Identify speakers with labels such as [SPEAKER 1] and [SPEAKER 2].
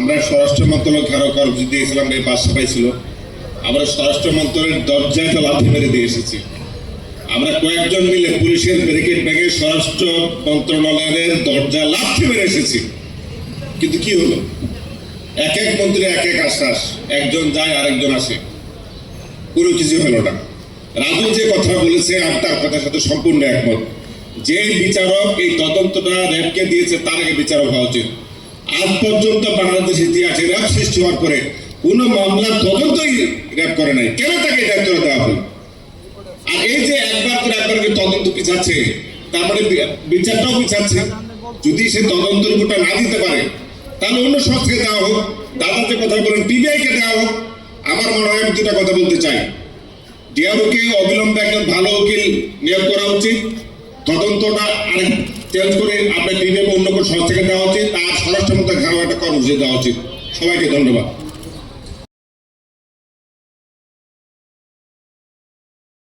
[SPEAKER 1] আমরা স্বরাষ্ট্র মন্ত্রণালয় কারো দিয়েছিলাম, এই বাসা পাইছিল। আমরা স্বরাষ্ট্র মন্ত্রণালয়ের দরজায় তো লাথি মেরে দিয়ে এসেছি। আমরা কয়েকজন মিলে পুলিশের ব্যারিকেড ভেঙে স্বরাষ্ট্র মন্ত্রণালয়ের দরজা লাথি মেরে এসেছি। কিন্তু কি হলো? এক এক মন্ত্রী এক এক আশ্বাস, একজন যায় আরেকজন আসে, কোনো কিছু হলো না। রাজু যে কথা বলেছে আমি তার কথার সাথে সম্পূর্ণ একমত। যে বিচারক এই তদন্তটা র্যাবকে দিয়েছে তার আগে বিচারক হওয়া উচিত। আজ পর্যন্ত বাংলাদেশ ইতিহাসে র্যাব সৃষ্টি হওয়ার পরে কোনো মামলার তদন্তই র্যাব করে নাই, কেন তাকে দায়িত্ব দেওয়া হলো? আর এই যে একবার করে তদন্ত পিছাচ্ছে, তার মানে বিচারটাও পিছাচ্ছে। যদি সে তদন্ত রিপোর্টটা না দিতে পারে তাহলে অন্য সংস্থাকে দেওয়া হোক। দাদা যে কথা বলেন পিবিআইকে দেওয়া হোক। আমার মনে হয় আমি দুটা কথা বলতে চাই। ডিআরওকে অবিলম্বে একজন ভালো উকিল নিয়োগ করা উচিত, তদন্তটা আরেক চেঞ্জ করে আপনার পিবিআই অন্য কোনো সংস্থাকে দেওয়া উচিত, আর স্বরাষ্ট্র মন্ত্রণালয় একটা কর্মসূচি দেওয়া উচিত। সবাইকে ধন্যবাদ।